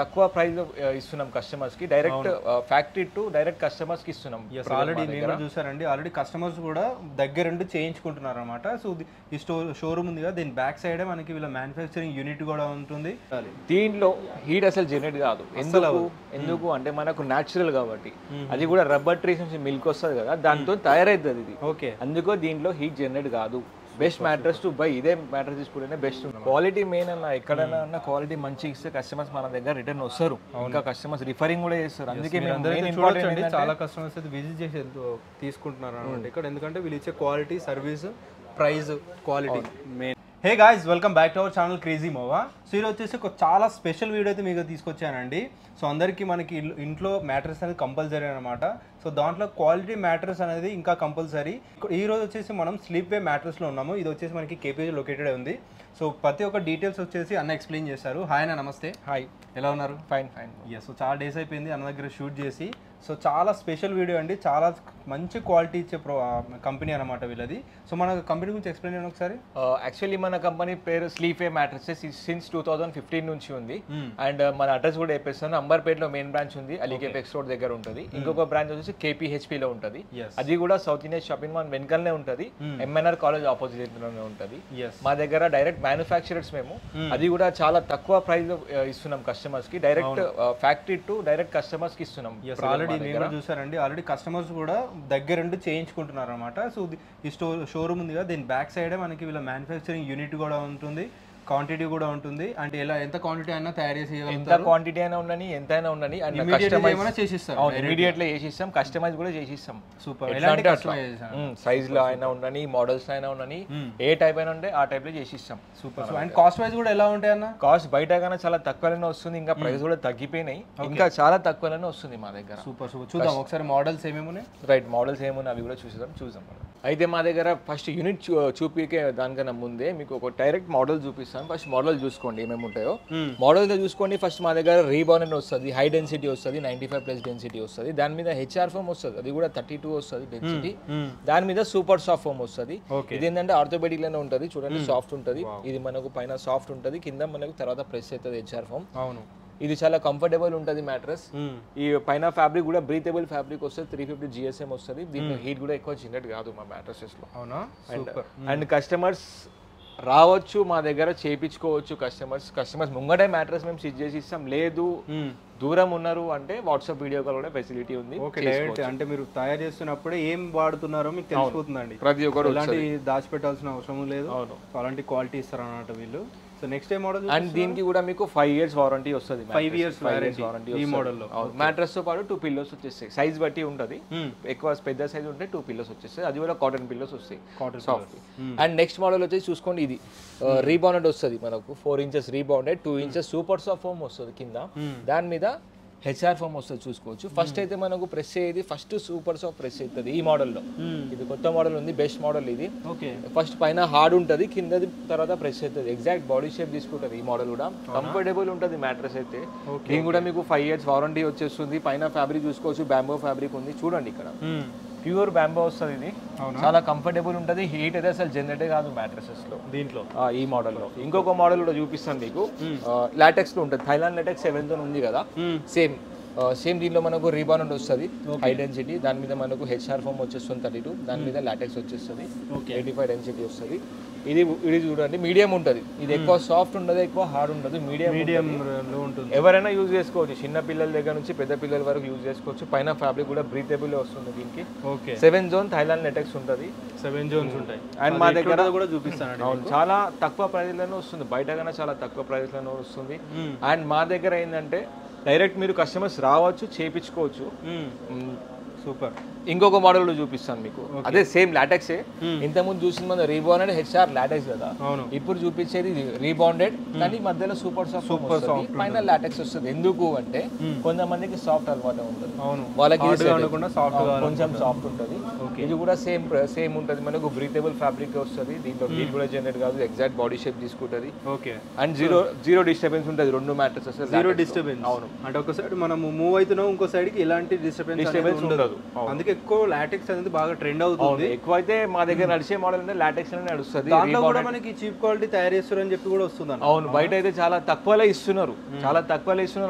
తక్కువ ప్రైస్ ఇస్తున్నాం కస్టమర్స్ కి direct factory to direct customers కి ఇస్తున్నాం. ఆల్రెడీ నేను చూసారండి, ఆల్రెడీ కస్టమర్స్ కూడా దగ్గరుండి చేయించుకుంటున్నారు అనమాట. సో ఈ షోరూమ్ ఉంది కదా, దీని బ్యాక్ సైడ్ మనకి వీళ్ళ మ్యానుఫ్యాక్చరింగ్ యూనిట్ కూడా ఉంటుంది. దీంట్లో హీట్ అసలు జనరేట్ కాదు. ఎందుకు అంటే మనకు న్యాచురల్ కాబట్టి, అది కూడా రబ్బర్ ట్రీస్ నుంచి మిల్క్ వస్తుంది కదా, దాంతో తయారైతుంది ఇది. ఓకే, అందుకో దీంట్లో హీట్ జనరేట్ కాదు. బెస్ట్ మ్యాట్రెస్ టు బై, ఇదే మ్యాట్రెస్ తీసుకుంటేనే బెస్ట్. క్వాలిటీ మెయిన్ అన్న, ఎక్కడైనా క్వాలిటీ మంచి ఇస్తే కస్టమర్స్ మన దగ్గర రిటర్న్ వస్తారు, ఇంకా కస్టమర్స్ రిఫరింగ్ కూడా చేస్తారు. అందుకే చాలా కస్టమర్స్ అయితే విజిట్ చేసి తీసుకుంటున్నారు అనమాట ఇక్కడ, ఎందుకంటే వీళ్ళు ఇచ్చే quality, service, price, quality main. Hey guys, welcome back to our channel crazy మోవా. So ఈరోజు వచ్చేసి ఒక చాలా స్పెషల్ వీడియో అయితే మీకు తీసుకొచ్చానండి. సో అందరికీ మనకి ఇంట్లో మ్యాట్రెస్ అనేది కంపల్సరీ అనమాట. సో దాంట్లో క్వాలిటీ మ్యాట్రెస్ అనేది ఇంకా కంపల్సరీ. ఈ రోజు వచ్చేసి మనం స్లీప్ వే మ్యాట్రెస్లో ఉన్నాము. ఇది వచ్చేసి మనకి కేపీజీ లొకేటెడ్ ఉంది. సో ప్రతి ఒక్క డీటెయిల్స్ వచ్చేసి అన్న ఎక్స్ప్లెయిన్ చేస్తారు. హాయ్ అన్న, నమస్తే. హాయ్, ఎలా ఉన్నారు? Fine fine. సో చాలా డేస్ అయిపోయింది అన్న దగ్గర షూట్ చేసి. సో చాలా స్పెషల్ వీడియో అండి, చాలా మంచి క్వాలిటీ ఇచ్చే కంపెనీ అనమాట వీళ్ళది. సో మన కంపెనీ గురించి ఎక్స్ప్లెయిన్ చేయండి ఒకసారి. యాక్చువల్లీ మన కంపెనీ పేరు స్లీప్ వే మ్యాట్రెసెస్ సిన్స్ 2015 నుంచి ఉంది. అండ్ మన అడ్రస్ కూడా చెప్పేస్తాను. అంబర్పేటలో మెయిన్ బ్రాంచ్ ఉంది, అలీకేపెక్స్ రోడ్ దగ్గర ఉంటుంది. ఇంకొక బ్రాంచ్ వచ్చేసి కేపీహెచ్పీ లో ఉంటుంది. అది కూడా సౌత్ ఇండియా షాపింగ్ మాల్ వెనకాలనే ఉంటుంది, ఎంఎన్ఆర్ కాలేజ్ ఆపోజిట్ లోనే ఉంటుంది. మా దగ్గర డైరెక్ట్ మ్యానుఫ్యాక్చరర్స్ మేము, అది కూడా చాలా తక్కువ ప్రైస్ ఇస్తున్నాం కస్టమర్స్ కి. Direct factory to direct customers కి ఇస్తున్నాం. ఆల్రెడీ నేను చూసారండి, ఆల్రెడీ కస్టమర్స్ కూడా దగ్గరుండి చేయించుకుంటున్నారు అనమాట. సో ఈ షోరూమ్ ఉంది కదా, దీని బ్యాక్ సైడే మనకి వీళ్ళ మ్యానుఫ్యాక్చరింగ్ యూనిట్ కూడా ఉంటుంది, క్వాంటిటీ కూడా ఉంటుంది. అంటే ఎలా ఎంత క్వాంటిటీ అయినా తయారు చేసి, ఎంత క్వాంటిటీ అయినా ఉండని, ఎంతైనా ఉండని, ఇమీడియట్లీ చేసిస్తాం. కస్టమైజ్ కూడా చేసిస్తాం. సూపర్. సైజ్ లో అయినా ఉండని, మోడల్స్ అయినా ఉండని, ఏ టైప్ అయినా ఉంటే ఆ టైప్ లో చేసిస్తాం. సూపర్. అండ్ కాస్ట్ వైజ్ కూడా ఎలా ఉంటాయి అన్న? కాస్ట్ బయట కన్నా చాలా తక్కువలోనే వస్తుంది, ఇంకా ప్రైస్ కూడా తగ్గిపోయినాయి, ఇంకా చాలా తక్కువలోనే వస్తుంది మా దగ్గర. Super super. చూద్దాం ఒకసారి మోడల్స్ ఏమేమి ఉన్నాయి. రైట్, మోడల్స్ ఏమున్నాయి అవి కూడా చూద్దాం. అయితే మా దగ్గర ఫస్ట్ యూనిట్ చూపికే దానికన్నా ముందే మీకు ఒక డైరెక్ట్ మోడల్ చూపిస్తాను. ఫస్ట్ మోడల్ చూసుకోండి ఏమేమి ఉంటాయో. మోడల్ చూసుకోండి. ఫస్ట్ మా దగ్గర రీబాన్ వస్తుంది, హై డెన్సిటీ వస్తుంది, 95+ డెన్సిటీ వస్తుంది. దాని మీద హెచ్ఆర్ ఫోమ్ వస్తుంది, అది కూడా 32 వస్తుంది డెన్సిటీ. దాని మీద సూపర్ సాఫ్ట్ ఫోమ్ వస్తుంది. ఇది ఏంటంటే ఆర్థోపెడిక్ లోనే ఉంటుంది, చూడండి సాఫ్ట్ ఉంటుంది. ఇది మనకు పైన సాఫ్ట్ ఉంటుంది, కింద మనకు తర్వాత ప్రెస్ అవుతుంది హెచ్ఆర్ ఫోమ్. అవును, ఇది చాలా కంఫర్టబుల్ ఉంటుంది మ్యాట్రెస్. ఈ పైన ఫ్యాబ్రిక్ కూడా బ్రీతబుల్ ఫ్యాబ్రిక్ వస్తుంది, 350 GSM వస్తుంది. దీంట్లో హీట్ కూడా ఎక్కువ జనరేట్ కాదు మా మ్యాట్రెసెస్ లో. అండ్ కస్టమర్స్ రావచ్చు మా దగ్గర, చేయించుకోవచ్చు. కస్టమర్స్ ముంగటే మ్యాట్రెస్ మేము స్టిచ్ చేసి ఇస్తాం. లేదు దూరం ఉన్నారు అంటే వాట్సాప్ వీడియో కాల్ కూడా ఫెసిలిటీ ఉంది. అంటే మీరు తయారు చేస్తున్నప్పుడే ఏం వాడుతున్నారో మీకు తెలిసిపోతుందండి. ప్రతి ఒక్కరు అలాంటి దాచిపెట్టాల్సిన అవసరం లేదు. అలాంటి క్వాలిటీ ఇస్తారు అన్నమాట వీళ్ళు. So next A model? And దీనికి కూడా మీకు 5 years వారంటీ వస్తుంది. 5 years వారంటీ ఈ మోడల్ లో. మ్యాట్రెస్ తో పాటు 2 పిల్లోస్ వచ్చేస్తాయి. సైజ్ బట్టి ఉంటుంది, ఎక్కువ పెద్ద సైజ్ ఉంటే 2 పిల్లోస్ వచ్చేస్తాయి. అది కూడా కాటన్ పిల్లోస్ వస్తాయి, సాఫ్ట్. అండ్ నెక్స్ట్ మోడల్ వచ్చేసి చూసుకోండి, ఇది రీబౌండెడ్ వస్తుంది మనకు. 4 inches rebounded, 2 inches super soft foam వస్తుంది కింద. దాని మీద హెచ్ఆర్ ఫోమ్ వస్తుంది చూసుకోవచ్చు. ఫస్ట్ అయితే మనకు ప్రెస్ అయ్యేది ఫస్ట్ సూపర్ సాఫ్ట్ ప్రెస్ అవుతుంది ఈ మోడల్లో. ఇది కొత్త మోడల్ ఉంది, బెస్ట్ మోడల్ ఇది. ఫస్ట్ పైన హార్డ్ ఉంటుంది, కిందది తర్వాత ప్రెస్ అవుతుంది. ఎగ్జాక్ట్ బాడీ షేప్ తీసుకుంటుంది ఈ మోడల్ కూడా. కంఫర్టబుల్ ఉంటుంది మ్యాట్రెస్ అయితే. దీని కూడా మీకు 5 years వారంటీ వచ్చేస్తుంది. పైన ఫ్యాబ్రిక్ చూసుకోవచ్చు, బ్యాంబో ఫ్యాబ్రిక్ ఉంది, చూడండి ఇక్కడ ప్యూర్ బ్యాంబో వస్తుంది. ఇది చాలా కంఫర్టబుల్ ఉంటుంది, హీట్ అయితే అసలు జనరేటే కాదు మ్యాట్రెసెస్ లో దీంట్లో. ఈ మోడల్లో ఇంకొక మోడల్ కూడా చూపిస్తాను మీకు, లాటెక్స్ లో ఉంటుంది. థైలాండ్ లాటెక్స్ 7 ఉంది కదా, సేమ్ దీనిలో మనకు రీబాన్ వస్తుంది, హై డెన్సిటీ. దాని మీద మనకు హెచ్ఆర్ ఫోమ్ వచ్చేస్తుంది 32, దాని మీద లాటెక్స్ వచ్చేస్తుంది 85 డెన్సిటీ వస్తుంది. ఇది చూడండి మీడియం ఉంటుంది. ఇది ఎక్కువ సాఫ్ట్ ఉండదు, ఎక్కువ హార్డ్ ఉండదు, మీడియం ఉంటుంది. ఎవరైనా యూజ్ చేసుకోవచ్చు, చిన్న పిల్లల దగ్గర నుంచి పెద్ద పిల్లల వరకు యూజ్ చేసుకోవచ్చు. పైన ఫ్యాబ్రిక్ కూడా బ్రీతబుల్ వస్తుంది దీనికి. 7 zone థైలాండ్ లాటెక్స్ ఉంటుంది, 7 zones ఉంటాయి. అండ్ మా దగ్గర కూడా చూపిస్తాను, చాలా తక్కువ ప్రైస్ లోనే వస్తుంది, బయట కన్నా చాలా తక్కువ ప్రైస్ లోనే వస్తుంది. అండ్ మా దగ్గర ఏంటంటే డైరెక్ట్ మీరు కస్టమర్స్ రావచ్చు, చేయించుకోవచ్చు. సూపర్. ఇంకొక మోడల్ చూపిస్తాను మీకు, అదే సేమ్ లాటెక్సే. ఇంతకుముందు చూసిన మన రీబాండెడ్ హెచ్ఆర్ లాటెక్స్ కదా, ఇప్పుడు చూపించేది రీబాండెడ్ కానీ మధ్యలో సూపర్ సాఫ్ట్, పైన లాటెక్స్ వస్తుంది. ఎందుకు అంటే కొంతమందికి సాఫ్ట్ అలవాటు ఉంటుంది, వాళ్ళకి కొంచెం సాఫ్ట్ ఉంటుంది. ఇది కూడా సేమ్ ఉంటుంది మనకు, బ్రీతబుల్ ఫ్యాబ్రిక్ వస్తుంది. దీంట్లో హీట్ కూడా జనరేట్ కాదు, ఎగ్జాక్ట్ బాడీ షేప్ తీసుకుంటుంది. అండ్ జీరో డిస్టర్బెన్స్ ఉంటుంది రెండు మ్యాట్రెసెస్. Zero disturbance. అవును, అంటే ఒక సైడ్ మనం మూవ్ అవుతున్నాం, ఇంకో సైడ్ కి ఎలాంటి డిస్టర్బెన్స్ ఉండదు. అందుకే ఎక్కువ లాటెక్స్ అనేది బాగా ట్రెండ్ అవుతుంది. ఎక్కువ అయితే మా దగ్గర నడిచే మోడల్ అంటే లాటెక్స్ అనేది నడుస్తుంది. దాంట్లో కూడా మనకి చీప్ క్వాలిటీ తయారు చేస్తారు అని చెప్పి కూడా వస్తుంది. అవును, బయట అయితే చాలా తక్కువలో ఇస్తున్నారు,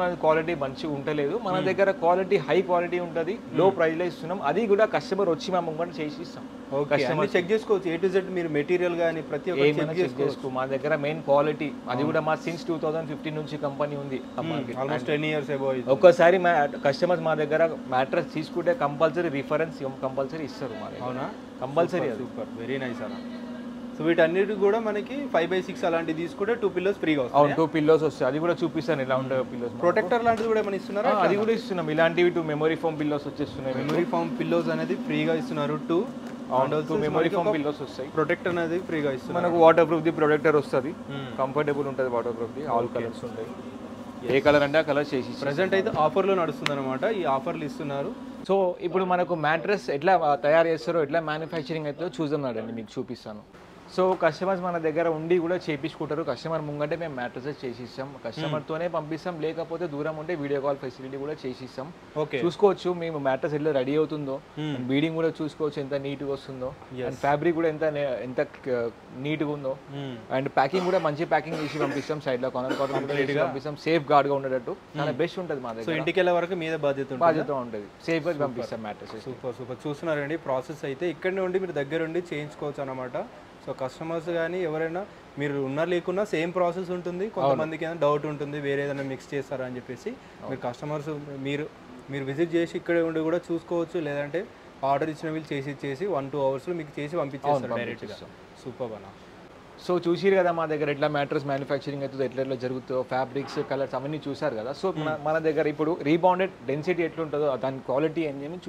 అది క్వాలిటీ మంచిగా ఉంటలేదు. మన దగ్గర క్వాలిటీ హై క్వాలిటీ ఉంటుంది, లో ప్రైస్ లో ఇస్తున్నాం. అది కూడా కస్టమర్ వచ్చి మా ముంగట చేసి ఇస్తాం. కస్టమర్ చెక్ చేసుకోవచ్చు, ఏ టు జెడ్ మీరు మెటీరియల్ గానీ ప్రతి ఒక్కటి చెక్ చేసుకోవచ్చు. మా దగ్గర మెయిన్ క్వాలిటీ అది కూడా మా సిన్స్ 2015 నుంచి కంపెనీ ఉంది, ఆల్మోస్ట్ 10 years అబౌవ్. ఒక్కసారి మా కస్టమర్స్ మా దగ్గర మ్యాట్రెస్ తీసుకుంటే కంపల్సరీ రిఫరెన్స్ కంపల్సరీ ఇస్తారు మా దగ్గర. అవునా, కంపల్సరీ. సూపర్, వెరీ నైస్ అన్న. సో వీటన్నిటి కూడా మనకి 5x6 అలాంటివి తీసుకుంటే 2 pillows ఫ్రీగా వస్తాయి. అవును, 2 pillows వస్తాయి. అది కూడా చూపిస్తాను ఎలా ఉంటాయో పిల్లోస్. ప్రొటెక్టర్ లాంటిది కూడా ఏమైనా ఇస్తున్నారా? అది కూడా ఇస్తున్నాం. ఇలాంటివి 2 మెమరీ ఫోమ్ పిల్లోస్ వచ్చేస్తున్నాయి. మెమరీ ఫోమ్ పిల్లోస్ అనేది ఫ్రీగా ఇస్తున్నారు. 2 మెమరీ ఫోమ్ పిల్లోస్ వస్తాయి. ప్రొటెక్టర్ అనేది ఫ్రీగా ఇస్తున్నారు. మనకు వాటర్ ప్రూఫ్ ది ప్రొటెక్టర్ వస్తుంది, కంఫర్టబుల్ ఉంటుంది. Water proof the all colours ఉంటాయి. ఏ కలర్ అంటే ఆ కలర్ చేసి. ప్రెసెంట్ అయితే ఆఫర్లో నడుస్తుంది అనమాట, ఈ ఆఫర్లు ఇస్తున్నారు. సో ఇప్పుడు మనకు మ్యాట్రెస్ ఎట్లా తయారు చేస్తారో, ఎట్లా మ్యానుఫ్యాక్చరింగ్ అవుతుందో చూద్దాం, మీకు చూపిస్తాను. సో కస్టమర్స్ మన దగ్గర ఉండి కూడా చేయించుకుంటారు. కస్టమర్ ముంగంటే మేము మ్యాట్రెసెస్ చేసిస్తాం, కస్టమర్తోనే పంపిస్తాం. లేకపోతే దూరం ఉంటే వీడియో కాల్ ఫెసిలిటీ కూడా చేసిస్తాం. చూసుకోవచ్చు మేము మ్యాట్రెస్ ఎట్లా రెడీ అవుతుందో, బీడింగ్ కూడా చూసుకోవచ్చు ఎంత నీట్గా వస్తుందో, అండ్ ఫ్యాబ్రిక్ కూడా ఎంత నీట్గా ఉందో, అండ్ ప్యాకింగ్ కూడా మంచి ప్యాకింగ్ చేసి పంపిస్తాం. సైడ్ లో కార్నర్ పంపిస్తాం, సేఫ్ గార్డ్ గా ఉండేటట్టు. చాలా బెస్ట్ ఉంటుంది మా దగ్గర. ఇంటికి వెళ్ళే వరకు మీద బాధ్యత ఉంటుంది, సేఫ్ గా పంపిస్తాం మ్యాట్రెస్. Super super. చూస్తున్నారండి ప్రాసెస్ అయితే ఇక్కడ నుండి మీరు దగ్గర ఉండి చేయించుకోవచ్చు అనమాట. సో కస్టమర్స్ కానీ ఎవరైనా మీరు ఉన్నా లేకున్నా సేమ్ ప్రాసెస్ ఉంటుంది. కొంతమందికి ఏదైనా డౌట్ ఉంటుంది, వేరే ఏదైనా మిక్స్ చేస్తారా అని చెప్పేసి మీరు కస్టమర్స్ మీరు విజిట్ చేసి ఇక్కడే ఉండి కూడా చూసుకోవచ్చు. లేదంటే ఆర్డర్ ఇచ్చిన వీళ్ళు చేసి 1-2 hours మీకు చేసి పంపించేస్తారు డైరెక్ట్గా. సూపర్ అన్న. సో చూసిరు కదా మా దగ్గర ఎట్లా మ్యాట్రెస్ మ్యానుఫ్యాక్చరింగ్ అవుతుందో, ఎట్లా జరుగుతుందో, ఫ్యాబ్రిక్స్ కలర్స్ అవన్నీ చూసారు కదా. సో మన దగ్గర ఇప్పుడు రీబౌండెడ్ డెన్సిటీ ఎట్లుంటుందో దాని క్వాలిటీ అని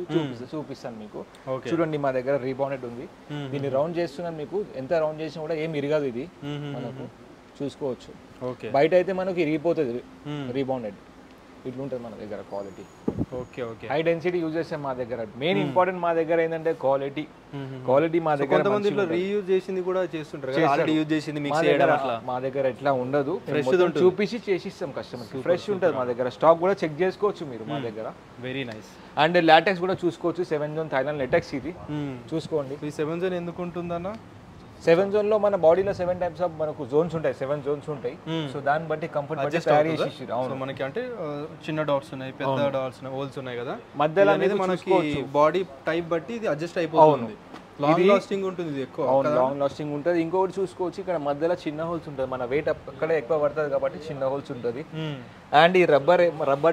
చూపిస్తాను మీకు. చూడండి మా దగ్గర రీబౌండెడ్ ఉంది. దీన్ని రౌండ్ చేస్తున్నాను మీకు. ఎంత రౌండ్ చేసినా కూడా ఏం ఇరగదు ఇది, మనకు చూసుకోవచ్చు. బయట అయితే మనకి ఇరిగిపోతుంది రీబౌండెడ్. ఇట్లుంటుంది మన దగ్గర క్వాలిటీ. హై డెన్సిటీ యూజ్ చేస్తాం మా దగ్గర. మెయిన్ ఇంపార్టెంట్ మా దగ్గర ఏంటంటే క్వాలిటీ మా దగ్గర. కొంతమంది రీయూజ్ చేసింది కూడా చేస్తుంటారు, ఆల్రెడీ యూజ్ చేసింది మిక్స్ చేయడం. మా దగ్గర ఎట్లా ఉండదు, ఫ్రెష్ చూపించి చేసిస్తాం కస్టమర్. ఫ్రెష్ ఉంటుంది మా దగ్గర. స్టాక్ కూడా చెక్ చేసుకోవచ్చు మీరు మా దగ్గర. Very nice. అండ్ లాటెక్స్ కూడా చూసుకోవచ్చు. 7 zone థాయిలాండ్ లాటెక్స్ ఇది చూసుకోండి. ఈ 7 zone ఎందుకు ఉంటుందన్న? 7 zone లో మన బాడీలో 7 types ఆఫ్ మనకు జోన్స్ ఉంటాయి, 7 zones ఉంటాయి. సో దాన్ని బట్టి కంఫర్ట్ బట్టి తయారు చేసి. అవును, మనకి అంటే చిన్న డాట్స్ ఉన్నాయి, పెద్ద డాట్స్ ఉన్నాయి, హోల్స్ ఉన్నాయి కదా. మధ్యలో అనేది మనకి బాడీ టైప్ బట్టి ఇది అడ్జస్ట్ అయిపోతుంది. లాంగ్ లాస్టింగ్ ఉంటుంది ఇది ఎక్కువ. అవును, లాంగ్ లాస్టింగ్ ఉంటుంది. ఇంకొకటి చూసుకోవచ్చు, ఇక్కడ మధ్యలో చిన్న హోల్స్ ఉంటుంది. మన వెయిట్ అక్కడ ఎక్కువ పడుతుంది కాబట్టి చిన్న హోల్స్ ఉంటుంది. అండ్ ఈ రబ్బర్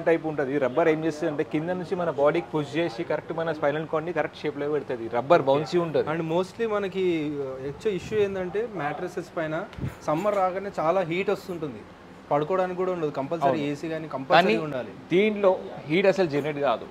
టైప్ ఉంటుంది. రబ్బర్ ఏం చేస్తుంది అంటే కింద నుంచి మన బాడీకి పుష్ చేసి కరెక్ట్ మన స్పైనల్ కార్డ్ ని కరెక్ట్ షేప్ లో పెడుతుంది. రబ్బర్ బౌన్సీ ఉంటుంది. అండ్ మోస్ట్లీ మనకి ఇష్యూ ఏంటంటే మ్యాట్రెసెస్ పైన సమ్మర్ రాగానే చాలా హీట్ వస్తుంటుంది, పడుకోవడానికి కూడా ఉండదు. కంపల్సరీ ఏసీ కానీ కంపల్సరీ ఉండాలి. దీంట్లో హీట్ అసలు జనరేట్ కాదు.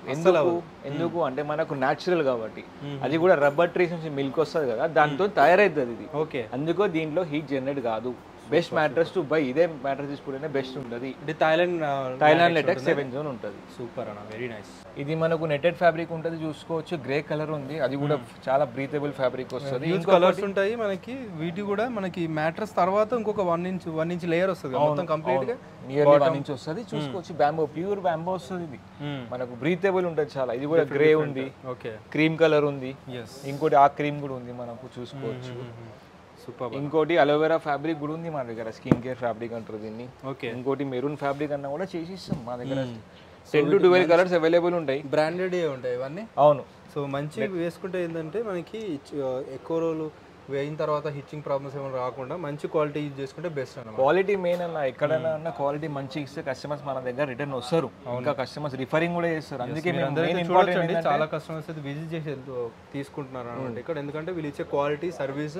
ఎందుకు అంటే మనకు న్యాచురల్ కాబట్టి. అది కూడా రబ్బర్ ట్రీస్ నుంచి మిల్క్ వస్తుంది కదా, దాంతో తయారైతుంది ఇది. ఓకే, అందుకో దీంట్లో హీట్ జనరేట్ కాదు. బెస్ట్ మ్యాట్రెస్ టు బై ఇదే మ్యాట్రెస్ తీసుకుంటేనే బెస్ట్ ఉంటుంది. థాయిలాండ్ లాటెక్స్ 7 zone ఉంటుంది. సూపర్ అన్న, వెరీ నైస్. ఇది మనకు నెటెడ్ ఫ్యాబ్రిక్ ఉంటుంది, చూసుకోవచ్చు. గ్రే కలర్ ఉంది, అది కూడా చాలా బ్రీతబుల్ ఫ్యాబ్రిక్ వస్తుంది. ఇంకా కలర్స్ ఉంటాయి మనకి. వీటి కూడా మనకి మ్యాట్రెస్ తర్వాత ఇంకొక 1 inch లేయర్ వస్తుంది మొత్తం కంప్లీట్ గా. నియర్లీ 1 inch వస్తుంది. చూసుకోవచ్చు, బ్యాంబో, ప్యూర్ బ్యాంబో వస్తుంది. ఇది మనకు బ్రీతబుల్ ఉంటుంది చాలా. ఇది కూడా గ్రే ఉంది, క్రీమ్ కలర్ ఉంది, ఇంకోటి ఆ క్రీమ్ కూడా ఉంది మనకు, చూసుకోవచ్చు. ఇంకోటి అలోవెరా ఫ్యాబ్రిక్ కూడా ఉంది మా దగ్గర. స్కిన్ కేర్ ఫ్యాబ్రిక్ అంటారు దీన్ని. ఇంకోటి మెరూన్ ఫ్యాబ్రిక్ అన్నా కూడా చేసి ఇస్తాం మా దగ్గర. 10 to 12 కలర్స్ అవైలబుల్ ఉంటాయి. బ్రాండెడ్ ఉంటాయి ఇవన్నీ. అవును. సో మంచి వేసుకుంటే ఏంటంటే మనకి ఎక్కువ రోజులు వేయిన తర్వాత హిచ్చింగ్ ప్రాబ్లమ్స్ ఏమైనా రాకుండా మంచి క్వాలిటీ యూజ్ చేసుకుంటే బెస్ట్ అన్నమాట. క్వాలిటీ మెయిన్ అన్న. ఎక్కడైనా అన్న క్వాలిటీ మంచి ఇస్తే కస్టమర్స్ మన దగ్గర రిటర్న్ వస్తారు. ఇంకా కస్టమర్స్ రిఫరింగ్ కూడా చేస్తారు. అందుకే చాలా కస్టమర్స్ అయితే విజిట్ చేసి తీసుకుంటున్నారు అనమాట ఇక్కడ. ఎందుకంటే వీళ్ళు ఇచ్చే quality, service,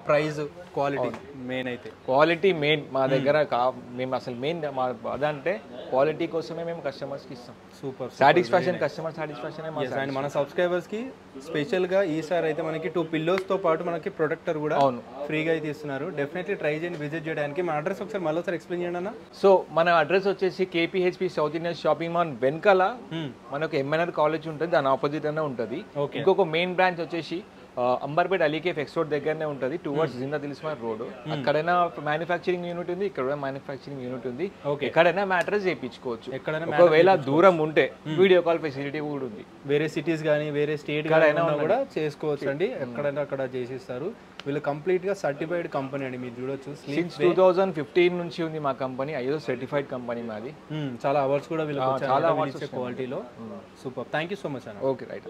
price, quality main. అయితే క్వాలిటీ మెయిన్ మా దగ్గర. మేము అసలు మెయిన్ అదంటే క్వాలిటీ కోసమే మేము కస్టమర్స్కి ఇస్తాం. Super satisfaction, customer satisfaction. And మన సబ్స్క్రైబర్స్కి స్పెషల్గా ఈసారి అయితే మనకి 2 pillows-తో పాటు మనకి ప్రొటెక్టర్ కూడా ఫ్రీగా అయితే ఇస్తున్నారు. డెఫినెట్లీ ట్రై చేయండి విజిట్ చేయడానికి. మన అడ్రస్ ఒకసారి మళ్ళీ ఎక్స్ప్లెయిన్ చేయండి అన్న. సో మన అడ్రస్ వచ్చేసి KPHP south Indian shopping mall వెనకాల మనకు MNR కాలేజ్ ఉంటుంది, దాని ఆపోజిట్ అనే ఉంటుంది. ఇంకొక మెయిన్ బ్రాంచ్ వచ్చేసి అంబర్పేట అలీకేఫ్ ఎక్స్ రోడ్ దగ్గరనే ఉంటుంది టువర్డ్స్ జిందా దిల్సుఖ్నగర్ రోడ్. అక్కడైనా మ్యానుఫ్యాక్చరింగ్ యూనిట్ ఉంది, ఇక్కడ మ్యానుఫ్యాక్చరింగ్ యూనిట్ ఉంది. ఎక్కడైనా మ్యాట్రెస్ చేయించుకోవచ్చు. ఒకవేళ దూరం ఉంటే వీడియో కాల్ ఫెసిలిటీ కూడా ఉంది. వేరే సిటీస్ కానీ వేరే స్టేట్ కూడా చేసుకోవచ్చు అండి, ఎక్కడైనా అక్కడ చేసిస్తారు. వీళ్ళు కంప్లీట్ గా సర్టిఫైడ్ కంపెనీ అండి, మీరు చూడొచ్చు. సిన్స్ 2015 నుంచి ఉంది మా కంపెనీ, ఐదో సర్టిఫైడ్ కంపెనీ మాది. చాలా అవార్డ్స్ కూడా వీళ్ళకి చాలా క్వాలిటీలో. Super, thank you so much అన్న. Okay right.